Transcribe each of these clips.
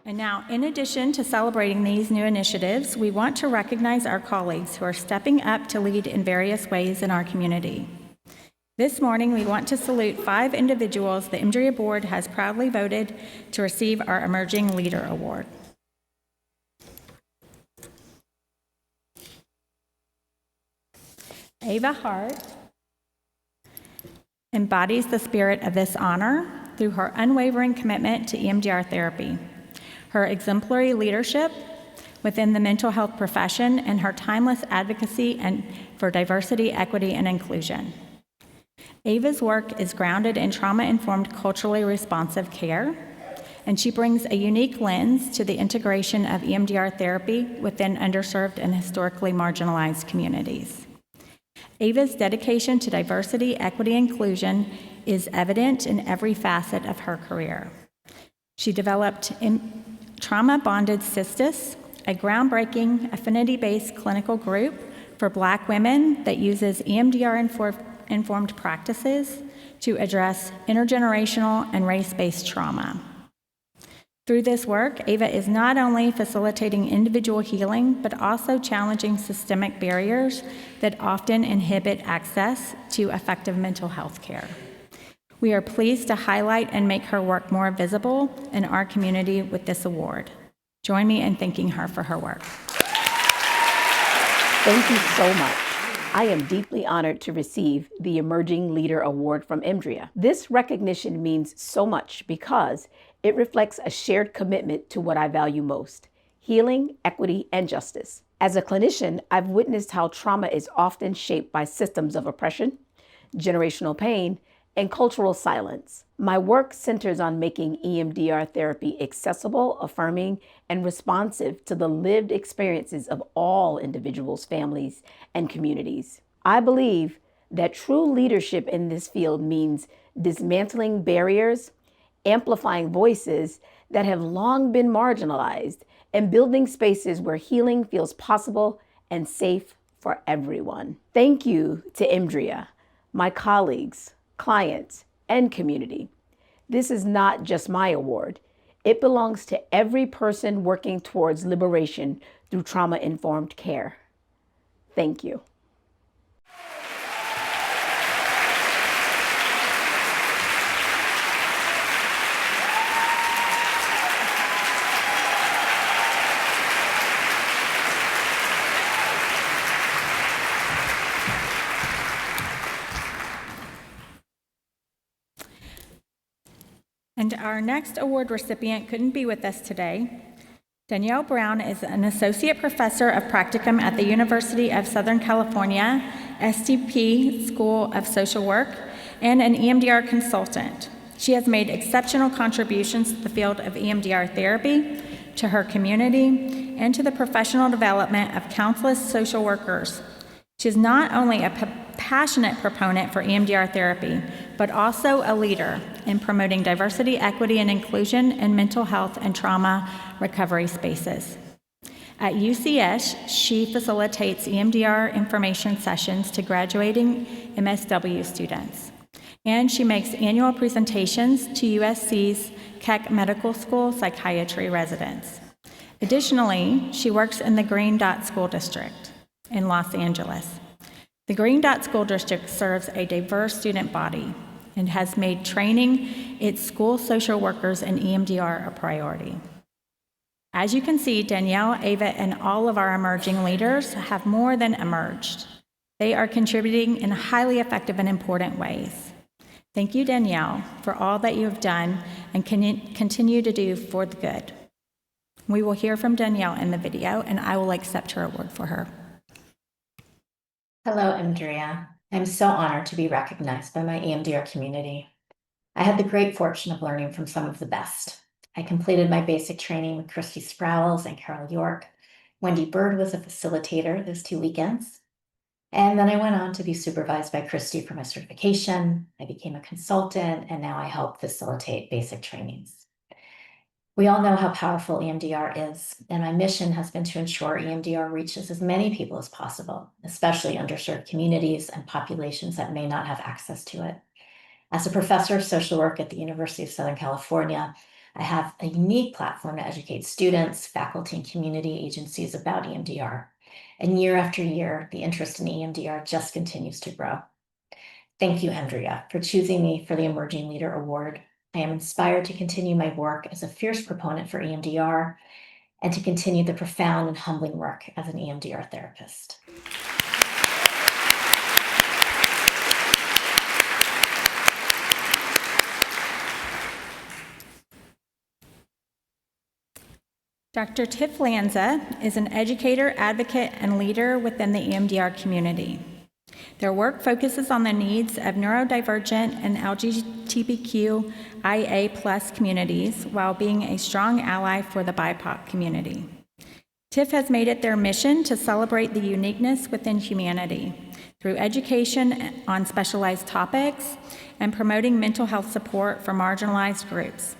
And now, in addition to celebrating these new initiatives, we want to recognize our colleagues who are stepping up to lead in various ways in our community. This morning, we want to salute 5 individuals the EMDRIA board has proudly voted to receive our Emerging Leader Award. Ava Hart embodies the spirit of this honor through her unwavering commitment to EMDR therapy, her exemplary leadership within the mental health profession, and her timeless advocacy for diversity, equity, and inclusion. Ava's work is grounded in trauma-informed, culturally responsive care, and she brings a unique lens to the integration of EMDR therapy within underserved and historically marginalized communities. Ava's dedication to diversity, equity, and inclusion is evident in every facet of her career. She developed Trauma-Bonded Cistus, a groundbreaking affinity-based clinical group for Black women that uses EMDR-informed practices to address intergenerational and race-based trauma. Through this work, Ava is not only facilitating individual healing, but also challenging systemic barriers that often inhibit access to effective mental health care. We are pleased to highlight and make her work more visible in our community with this award. Join me in thanking her for her work. Thank you so much. I am deeply honored to receive the Emerging Leader Award from EMDRIA. This recognition means so much because it reflects a shared commitment to what I value most: healing, equity, and justice. As a clinician, I've witnessed how trauma is often shaped by systems of oppression, generational pain, and cultural silence. My work centers on making EMDR therapy accessible, affirming, and responsive to the lived experiences of all individuals, families, and communities. I believe that true leadership in this field means dismantling barriers, amplifying voices that have long been marginalized, and building spaces where healing feels possible and safe for everyone. Thank you to EMDRIA, my colleagues, clients, and community. This is not just my award. It belongs to every person working towards liberation through trauma-informed care. Thank you. And our next award recipient couldn't be with us today. Danielle Brown is an associate professor of practicum at the University of Southern California, STP School of Social Work, and an EMDR consultant. She has made exceptional contributions to the field of EMDR therapy, to her community, and to the professional development of countless social workers. She is not only a passionate proponent for EMDR therapy, but also a leader in promoting diversity, equity, and inclusion in mental health and trauma recovery spaces. At UCS, she facilitates EMDR information sessions to graduating MSW students. And she makes annual presentations to USC's Keck Medical School psychiatry residents. Additionally, she works in the Green Dot School District in Los Angeles. The Green Dot School District serves a diverse student body and has made training its school social workers in EMDR a priority. As you can see, Danielle, Ava, and all of our emerging leaders have more than emerged. They are contributing in highly effective and important ways. Thank you, Danielle, for all that you have done and continue to do for the good. We will hear from Danielle in the video, and I will accept her award for her. Hello, EMDRIA. I'm so honored to be recognized by my EMDR community. I had the great fortune of learning from some of the best. I completed my basic training with Christy Sprowls and Carol York. Wendy Byrd was a facilitator those 2 weekends. And then I went on to be supervised by Christy for my certification. I became a consultant, and now I help facilitate basic trainings. We all know how powerful EMDR is, and my mission has been to ensure EMDR reaches as many people as possible, especially underserved communities and populations that may not have access to it. As a professor of social work at the University of Southern California, I have a unique platform to educate students, faculty, and community agencies about EMDR. And year after year, the interest in EMDR just continues to grow. Thank you, EMDRIA, for choosing me for the Emerging Leader Award. I am inspired to continue my work as a fierce proponent for EMDR and to continue the profound and humbling work as an EMDR therapist. Dr. Tiff Lanza is an educator, advocate, and leader within the EMDR community. Their work focuses on the needs of neurodivergent and LGBTQIA+ communities while being a strong ally for the BIPOC community. Tiff has made it their mission to celebrate the uniqueness within humanity through education on specialized topics and promoting mental health support for marginalized groups.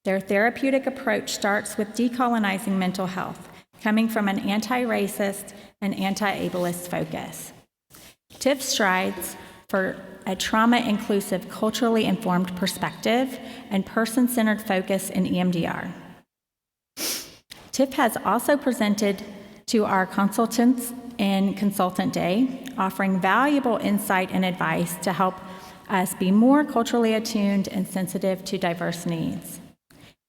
Their therapeutic approach starts with decolonizing mental health, coming from an anti-racist and anti-ableist focus. Tiff strides for a trauma-inclusive, culturally informed perspective and person-centered focus in EMDR. Tiff has also presented to our consultants in Consultant Day, offering valuable insight and advice to help us be more culturally attuned and sensitive to diverse needs.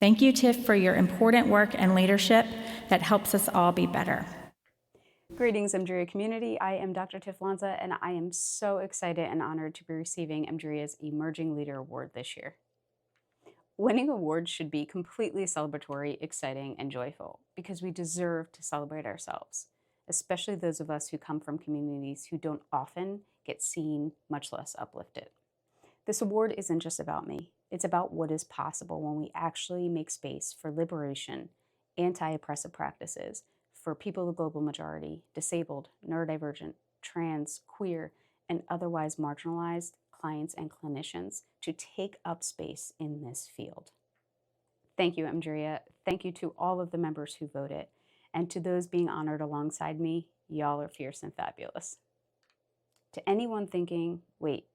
Thank you, Tiff, for your important work and leadership that helps us all be better. Greetings, EMDRIA community. I am Dr. Tiff Lanza, and I am so excited and honored to be receiving EMDRIA's Emerging Leader Award this year. Winning awards should be completely celebratory, exciting, and joyful because we deserve to celebrate ourselves, especially those of us who come from communities who don't often get seen, much less uplifted. This award isn't just about me. It's about what is possible when we actually make space for liberation, anti-oppressive practices, for people of the global majority, disabled, neurodivergent, trans, queer, and otherwise marginalized clients and clinicians to take up space in this field. Thank you, EMDRIA. Thank you to all of the members who voted. And to those being honored alongside me, y'all are fierce and fabulous. To anyone thinking, wait,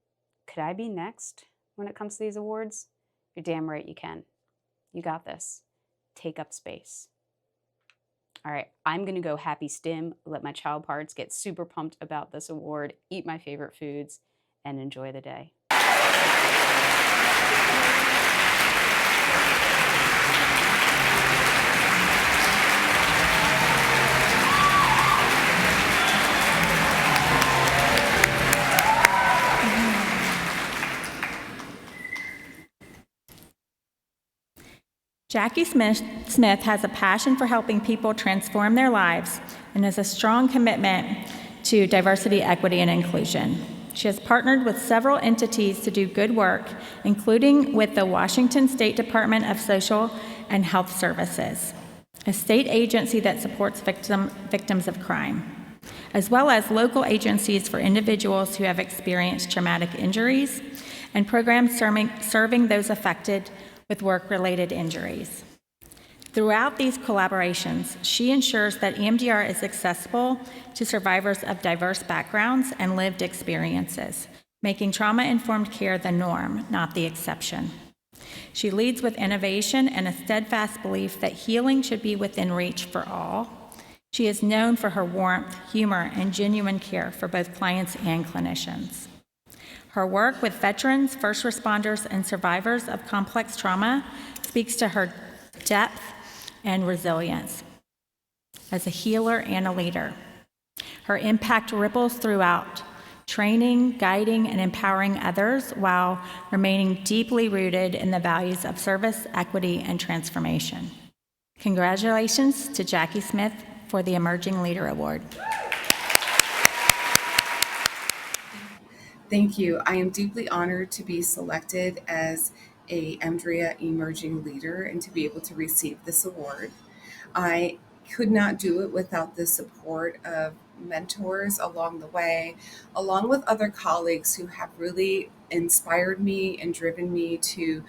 could I be next when it comes to these awards? You're damn right you can. You got this. Take up space. All right, I'm gonna go happy stim, let my child parts get super pumped about this award, eat my favorite foods, and enjoy the day. Jackie Smith has a passion for helping people transform their lives and has a strong commitment to diversity, equity, and inclusion. She has partnered with several entities to do good work, including with the Washington State Department of Social and Health Services, a state agency that supports victims of crime, as well as local agencies for individuals who have experienced traumatic injuries and programs serving those affected with work-related injuries. Throughout these collaborations, she ensures that EMDR is accessible to survivors of diverse backgrounds and lived experiences, making trauma-informed care the norm, not the exception. She leads with innovation and a steadfast belief that healing should be within reach for all. She is known for her warmth, humor, and genuine care for both clients and clinicians. Her work with veterans, first responders, and survivors of complex trauma speaks to her depth and resilience as a healer and a leader. Her impact ripples throughout, training, guiding, and empowering others while remaining deeply rooted in the values of service, equity, and transformation. Congratulations to Jackie Smith for the Emerging Leader Award. Thank you. I am deeply honored to be selected as a EMDRIA Emerging Leader and to be able to receive this award. I could not do it without the support of mentors along the way, along with other colleagues who have really inspired me and driven me to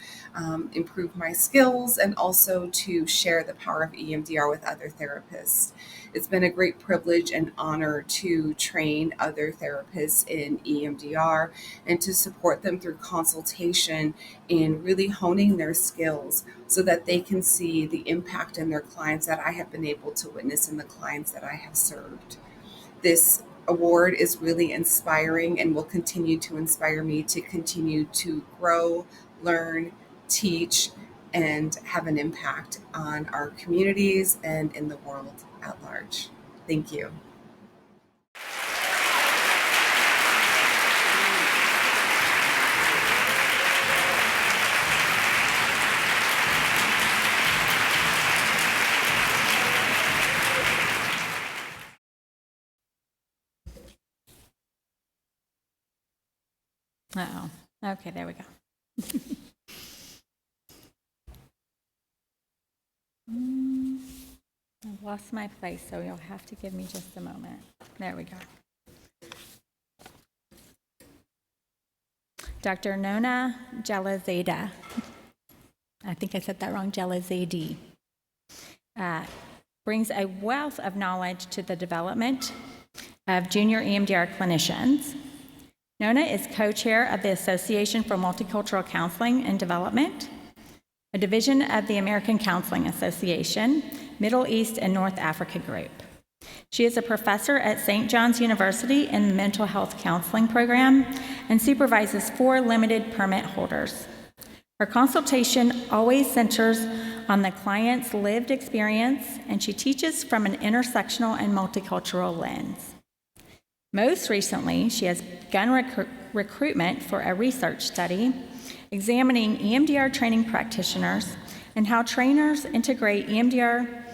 improve my skills and also to share the power of EMDR with other therapists. It's been a great privilege and honor to train other therapists in EMDR and to support them through consultation in really honing their skills so that they can see the impact in their clients that I have been able to witness in the clients that I have served. This award is really inspiring and will continue to inspire me to continue to grow, learn, teach, and have an impact on our communities and in the world at large. Thank you. Uh-oh. Okay, there we go. I've lost my place, so you'll have to give me just a moment. There we go. Dr. Nouna Jalilzadeh. I think I said that wrong, Jalilzadeh. Brings a wealth of knowledge to the development of junior EMDR clinicians. Nouna is co-chair of the Association for Multicultural Counseling and Development, a division of the American Counseling Association, Middle East and North Africa Group. She is a professor at St. John's University in the Mental Health Counseling Program and supervises 4 limited permit holders. Her consultation always centers on the client's lived experience, and she teaches from an intersectional and multicultural lens. Most recently, she has begun recruitment for a research study examining EMDR training practitioners and how trainers integrate EMDR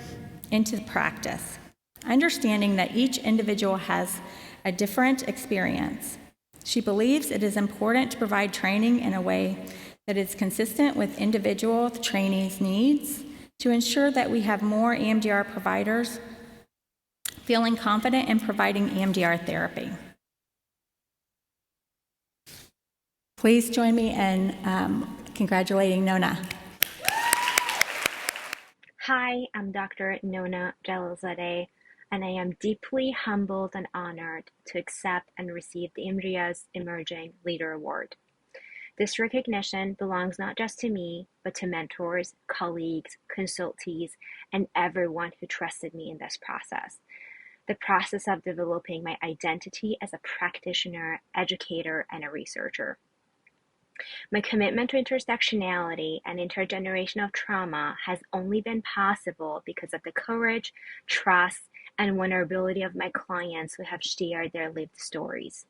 into practice, understanding that each individual has a different experience. She believes it is important to provide training in a way that is consistent with individual trainees' needs to ensure that we have more EMDR providers feeling confident in providing EMDR therapy. Please join me in congratulating Nouna. Hi, I'm Dr. Nouna Jalilzadeh, and I am deeply humbled and honored to accept and receive the EMDRIA's Emerging Leader Award. This recognition belongs not just to me, but to mentors, colleagues, consultees, and everyone who trusted me in this process. The process of developing my identity as a practitioner, educator, and a researcher. My commitment to intersectionality and intergenerational trauma has only been possible because of the courage, trust, and vulnerability of my clients who have shared their lived stories.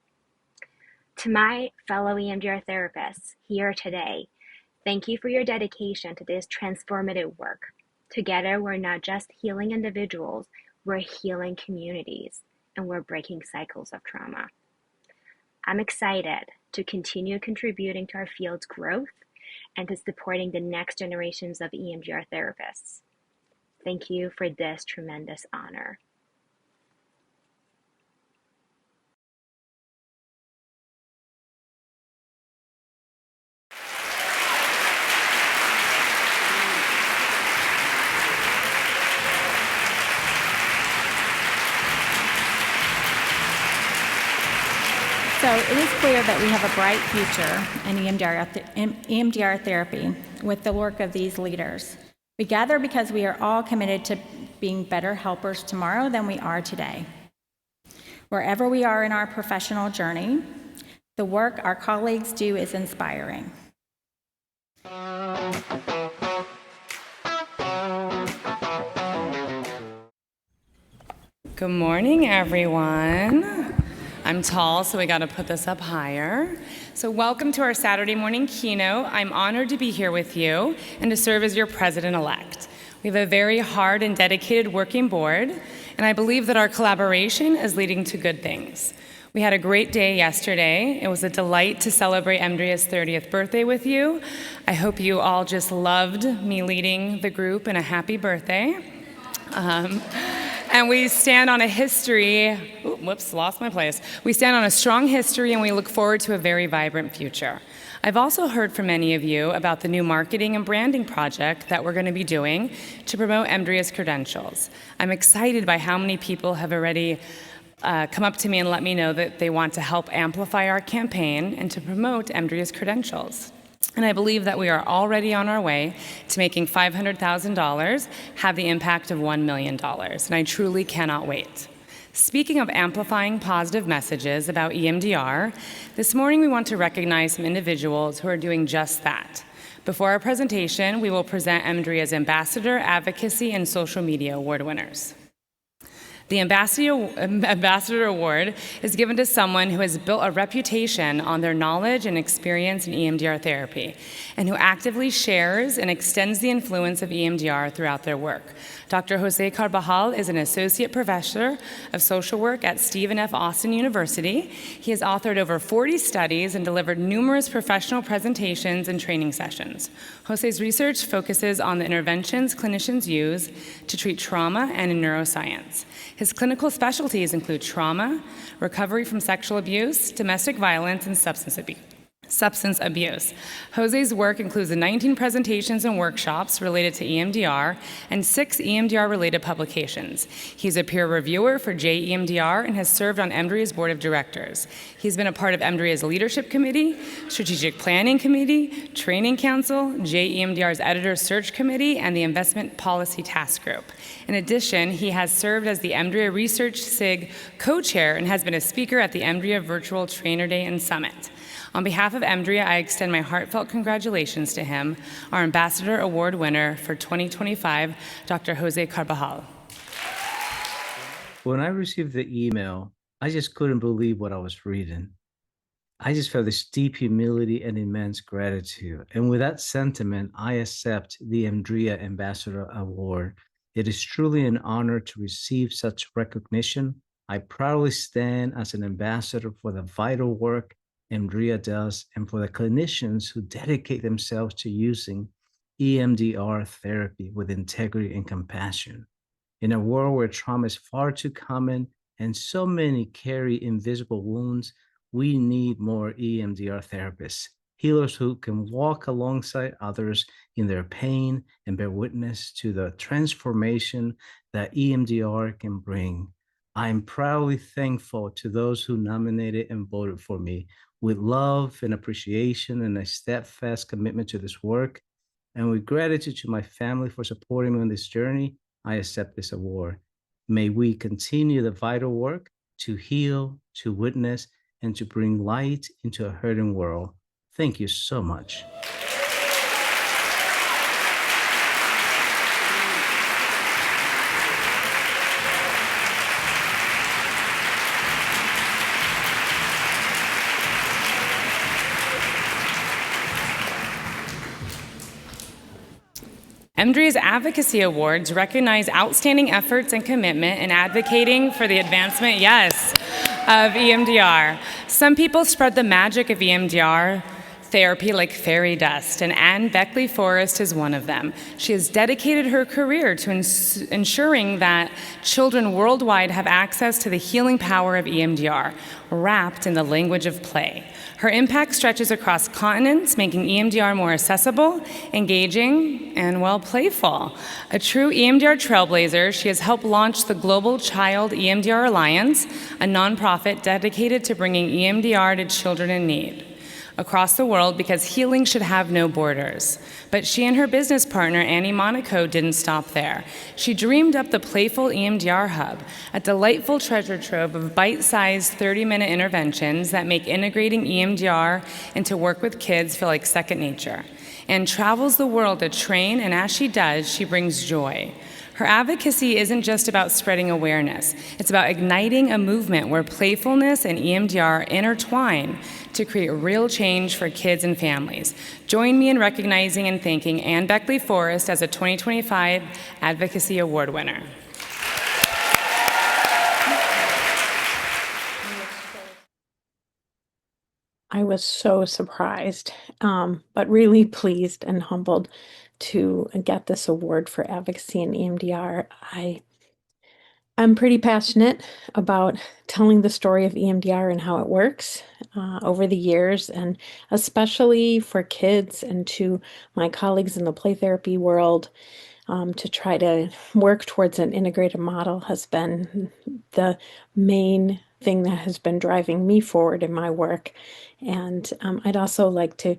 To my fellow EMDR therapists here today, thank you for your dedication to this transformative work. Together, we're not just healing individuals, we're healing communities, and we're breaking cycles of trauma. I'm excited to continue contributing to our field's growth and to supporting the next generations of EMDR therapists. Thank you for this tremendous honor. So it is clear that we have a bright future in EMDR therapy with the work of these leaders. We gather because we are all committed to being better helpers tomorrow than we are today. Wherever we are in our professional journey, the work our colleagues do is inspiring. Good morning, everyone. I'm tall, so we got to put this up higher. So welcome to our Saturday morning keynote. I'm honored to be here with you and to serve as your president-elect. We have a very hard and dedicated working board, and I believe that our collaboration is leading to good things. We had a great day yesterday. It was a delight to celebrate EMDRIA's 30th birthday with you. I hope you all just loved me leading the group in a happy birthday. And we stand on a history, whoops, lost my place. We stand on a strong history and we look forward to a very vibrant future. I've also heard from many of you about the new marketing and branding project that we're going to be doing to promote EMDRIA's credentials. I'm excited by how many people have already come up to me and let me know that they want to help amplify our campaign and to promote EMDRIA's credentials. And I believe that we are already on our way to making $500,000 have the impact of $1 million, and I truly cannot wait. Speaking of amplifying positive messages about EMDR, this morning we want to recognize some individuals who are doing just that. Before our presentation, we will present EMDRIA's Ambassador, Advocacy, and Social Media Award winners. The Ambassador Award is given to someone who has built a reputation on their knowledge and experience in EMDR therapy, and who actively shares and extends the influence of EMDR throughout their work. Dr. Jose Carbajal is an associate professor of social work at Stephen F. Austin University. He has authored over 40 studies and delivered numerous professional presentations and training sessions. Jose's research focuses on the interventions clinicians use to treat trauma and in neuroscience. His clinical specialties include trauma, recovery from sexual abuse, domestic violence, and substance abuse. Jose's work includes 19 presentations and workshops related to EMDR and 6 EMDR-related publications. He's a peer reviewer for JEMDR and has served on EMDRIA's board of directors. He's been a part of EMDRIA's leadership committee, strategic planning committee, training council, JEMDR's editor search committee, and the investment policy task group. In addition, he has served as the EMDRIA Research SIG co-chair and has been a speaker at the EMDRIA Virtual Trainer Day and Summit. On behalf of EMDRIA, I extend my heartfelt congratulations to him, our Ambassador Award winner for 2025, Dr. Jose Carbajal. When I received the email, I just couldn't believe what I was reading. I just felt this deep humility and immense gratitude. And with that sentiment, I accept the EMDRIA Ambassador Award. It is truly an honor to receive such recognition. I proudly stand as an ambassador for the vital work EMDRIA does and for the clinicians who dedicate themselves to using EMDR therapy with integrity and compassion. In a world where trauma is far too common and so many carry invisible wounds, we need more EMDR therapists, healers who can walk alongside others in their pain and bear witness to the transformation that EMDR can bring. I am proudly thankful to those who nominated and voted for me. With love and appreciation and a steadfast commitment to this work, and with gratitude to my family for supporting me on this journey, I accept this award. May we continue the vital work to heal, to witness, and to bring light into a hurting world. Thank you so much. EMDRIA's Advocacy Awards recognize outstanding efforts and commitment in advocating for the advancement, of EMDR. Some people spread the magic of EMDR therapy like fairy dust, and Beckley-Forest is one of them. She has dedicated her career to ensuring that children worldwide have access to the healing power of EMDR, wrapped in the language of play. Her impact stretches across continents, making EMDR more accessible, engaging, and, well, playful. A true EMDR trailblazer, she has helped launch the Global Child EMDR Alliance, a nonprofit dedicated to bringing EMDR to children in need across the world, because healing should have no borders. But she and her business partner, Annie Monaco, didn't stop there. She dreamed up the Playful EMDR Hub, a delightful treasure trove of bite-sized 30-minute interventions that make integrating EMDR into work with kids feel like second nature, and travels the world to train, and as she does, she brings joy. Her advocacy isn't just about spreading awareness. It's about igniting a movement where playfulness and EMDR intertwine to create real change for kids and families. Join me in recognizing and thanking Anne Beckley-Forest as a 2025 Advocacy Award winner. I was so surprised, but really pleased and humbled to get this award for advocacy in EMDR. I'm pretty passionate about telling the story of EMDR and how it works over the years, and especially for kids and to my colleagues in the play therapy world. To try to work towards an integrated model has been the main thing that has been driving me forward in my work. And I'd also like to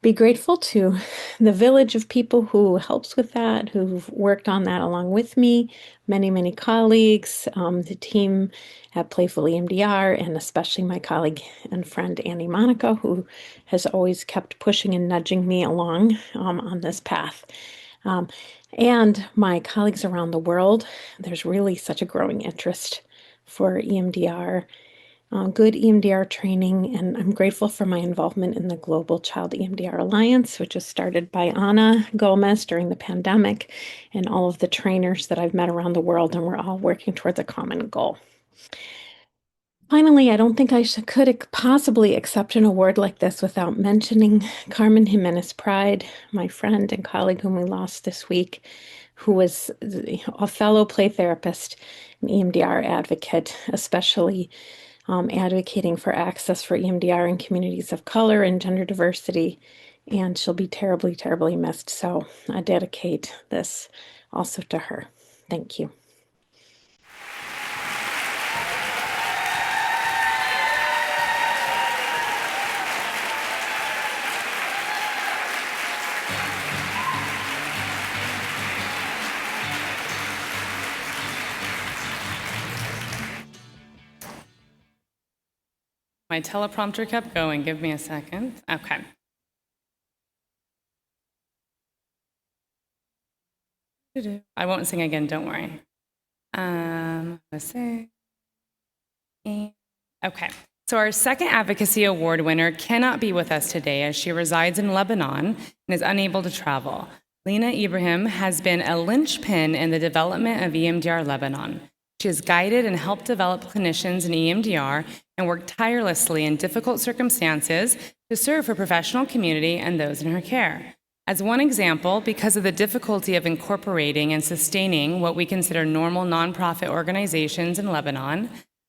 be grateful to the village of people who helps with that, who've worked on that along with me, many colleagues, the team at Playful EMDR, and especially my colleague and friend Annie Monica, who has always kept pushing and nudging me along on this path. And my colleagues around the world. There's really such a growing interest for EMDR, good EMDR training, and I'm grateful for my involvement in the Global Child EMDR Alliance, which was started by Ana Gomez during the pandemic, and all of the trainers that I've met around the world, and we're all working towards a common goal. Finally, I don't think I could possibly accept an award like this without mentioning Carmen Jimenez Pride, my friend and colleague whom we lost this week, who was a fellow play therapist, an EMDR advocate, especially advocating for access for EMDR in communities of color and gender diversity. And she'll be terribly missed. So I dedicate this also to her. Thank you. My teleprompter kept going. Give me a second. Okay. I won't sing again, don't worry. Let's see. Okay. So our second Advocacy Award winner cannot be with us today as she resides in Lebanon and is unable to travel. Lina Ibrahim has been a linchpin in the development of EMDR Lebanon. She has guided and helped develop clinicians in EMDR and worked tirelessly in difficult circumstances to serve her professional community and those in her care. As one example, because of the difficulty of incorporating and sustaining what we consider normal nonprofit organizations in Lebanon,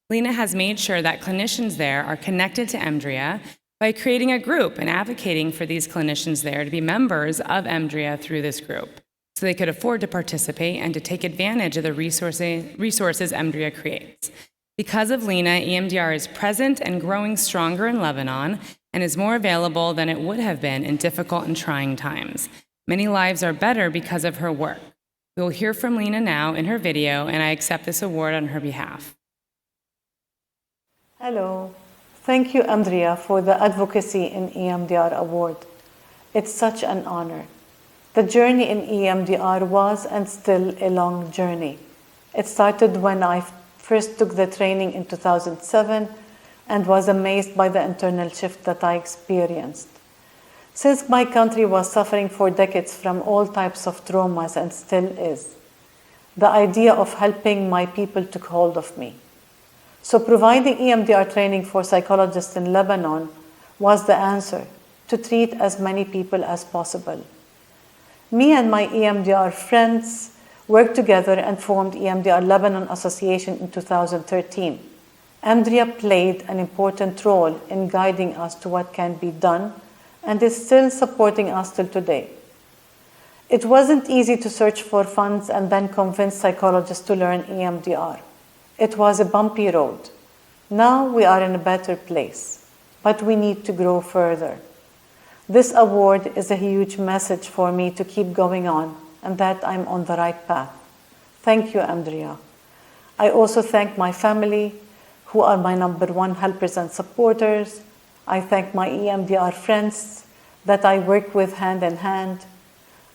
Lina has made sure that clinicians there are connected to EMDRIA by creating a group and advocating for these clinicians there to be members of EMDRIA through this group, so they could afford to participate and to take advantage of the resources EMDRIA creates. Because of Lina, EMDR is present and growing stronger in Lebanon and is more available than it would have been in difficult and trying times. Many lives are better because of her work. We will hear from Lina now in her video, and I accept this award on her behalf. Hello. Thank you, EMDRIA, for the Advocacy in EMDR Award. It's such an honor. The journey in EMDR was and still a long journey. It started when I first took the training in 2007 and was amazed by the internal shift that I experienced. Since my country was suffering for decades from all types of traumas and still is, the idea of helping my people took hold of me. So providing EMDR training for psychologists in Lebanon was the answer to treat as many people as possible. Me and my EMDR friends worked together and formed EMDR Lebanon Association in 2013. EMDRIA played an important role in guiding us to what can be done and is still supporting us till today. It wasn't easy to search for funds and then convince psychologists to learn EMDR. It was a bumpy road. Now we are in a better place, but we need to grow further. This award is a huge message for me to keep going on and that I'm on the right path. Thank you, EMDRIA. I also thank my family, who are my #1 helpers and supporters. I thank my EMDR friends that I work with hand in hand.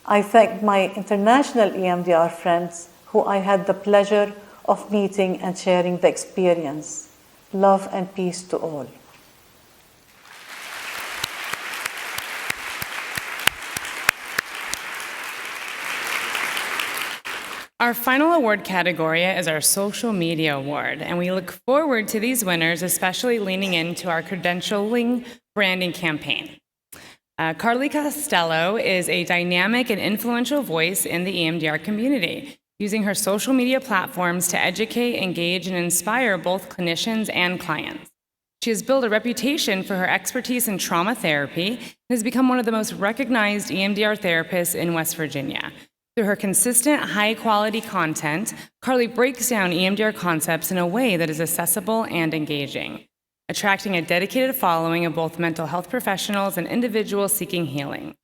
I thank my international EMDR friends who I had the pleasure of meeting and sharing the experience. Love and peace to all. Our final award category is our Social Media Award, and we look forward to these winners, especially leaning into our credentialing branding campaign. Costello is a dynamic and influential voice in the EMDR community. using her social media platforms to educate, engage, and inspire both clinicians and clients. She has built a reputation for her expertise in trauma therapy and has become one of the most recognized EMDR therapists in West Virginia. Through her consistent, high-quality content, Carly breaks down EMDR concepts in a way that is accessible and engaging, attracting a dedicated following of both mental health professionals and individuals seeking healing.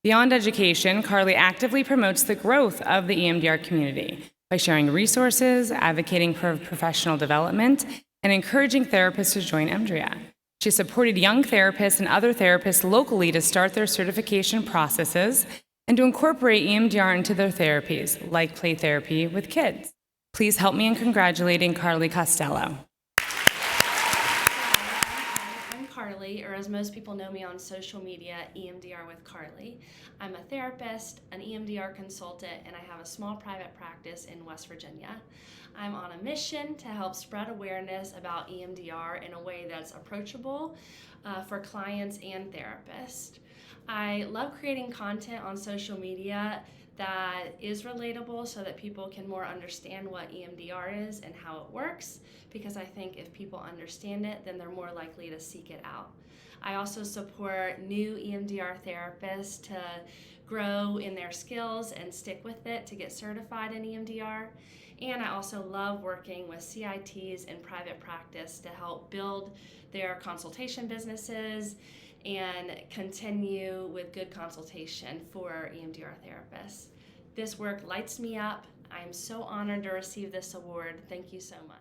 Beyond education, Carly actively promotes the growth of the EMDR community by sharing resources, advocating for professional development, and encouraging therapists to join EMDRIA. She supported young therapists and other therapists locally to start their certification processes and to incorporate EMDR into their therapies, like play therapy with kids. Please help me in congratulating Carly Costello. I'm Carly, or as most people know me on social media, EMDR with Carly. I'm a therapist, an EMDR consultant, and I have a small private practice in West Virginia. I'm on a mission to help spread awareness about EMDR in a way that's approachable for clients and therapists. I love creating content on social media that is relatable so that people can more understand what EMDR is and how it works, because I think if people understand it, then they're more likely to seek it out. I also support new EMDR therapists to grow in their skills and stick with it to get certified in EMDR. And I also love working with CITs in private practice to help build their consultation businesses and continue with good consultation for EMDR therapists. This work lights me up. I'm so honored to receive this award. Thank you so much.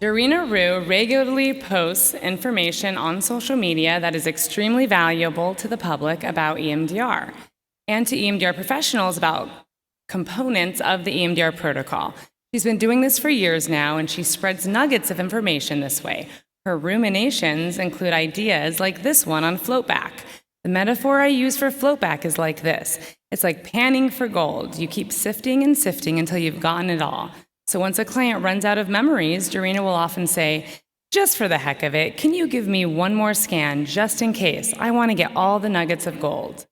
Dorinna regularly posts information on social media that is extremely valuable to the public about EMDR and to EMDR professionals about components of the EMDR protocol. She's been doing this for years now, and she spreads nuggets of information this way. Her ruminations include ideas like this one on floatback. The metaphor I use for floatback is like this. It's like panning for gold. You keep sifting and sifting until you've gotten it all. So once a client runs out of memories, Dorinna will often say, just for the heck of it, can you give me one more scan just in case? I want to get all the nuggets of gold.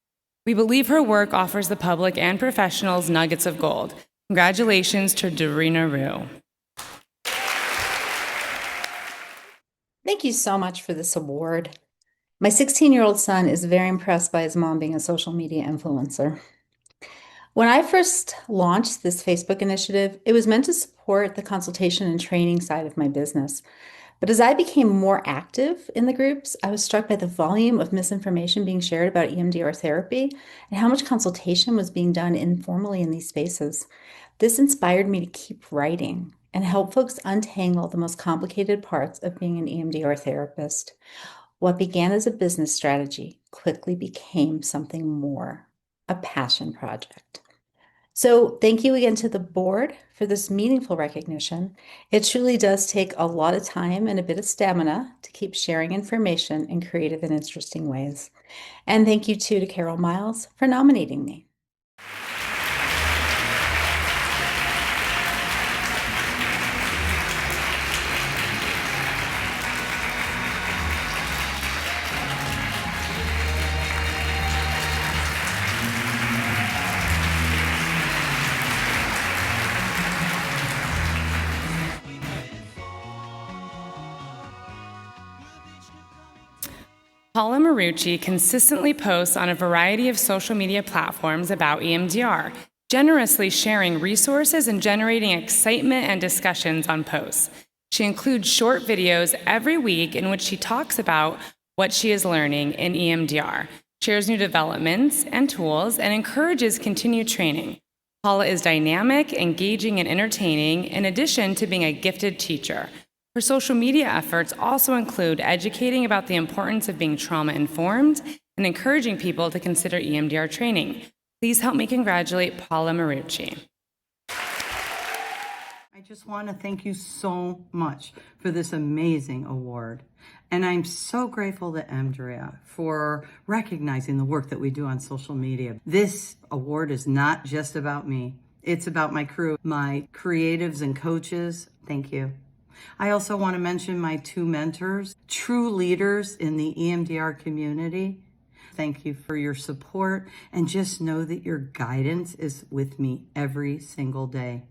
We believe her work offers the public and professionals nuggets of gold. Congratulations to Dorinna. Thank you so much for this award. My 16-year-old son is very impressed by his mom being a social media influencer. When I first launched this Facebook initiative, it was meant to support the consultation and training side of my business. But as I became more active in the groups, I was struck by the volume of misinformation being shared about EMDR therapy and how much consultation was being done informally in these spaces. This inspired me to keep writing and help folks untangle the most complicated parts of being an EMDR therapist. What began as a business strategy quickly became something more, a passion project. So thank you again to the board for this meaningful recognition. It truly does take a lot of time and a bit of stamina to keep sharing information in creative and interesting ways. And thank you too to Carol Miles for nominating me. Paula Merucci consistently posts on a variety of social media platforms about EMDR, generously sharing resources and generating excitement and discussions on posts. She includes short videos every week in which she talks about what she is learning in EMDR, shares new developments and tools, and encourages continued training. Paula is dynamic, engaging, and entertaining, in addition to being a gifted teacher. Her social media efforts also include educating about the importance of being trauma-informed and encouraging people to consider EMDR training. Please help me congratulate Paula Merucci. I just want to thank you so much for this amazing award. And I'm so grateful to EMDRIA for recognizing the work that we do on social media. This award is not just about me. It's about my crew, my creatives and coaches. Thank you. I also want to mention my two mentors, true leaders in the EMDR community. Thank you for your support, and just know that your guidance is with me every single day.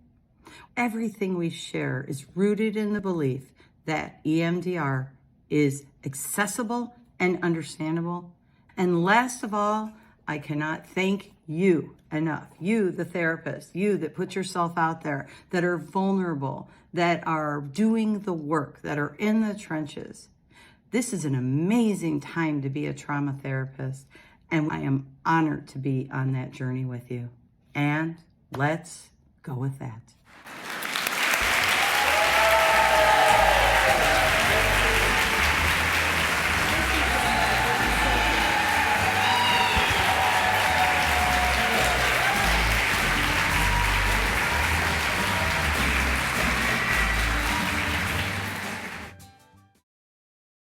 Everything we share is rooted in the belief that EMDR is accessible and understandable. And last of all, I cannot thank you enough. You, the therapist, you that put yourself out there, that are vulnerable, that are doing the work, that are in the trenches. This is an amazing time to be a trauma therapist, and I am honored to be on that journey with you. And let's go with that.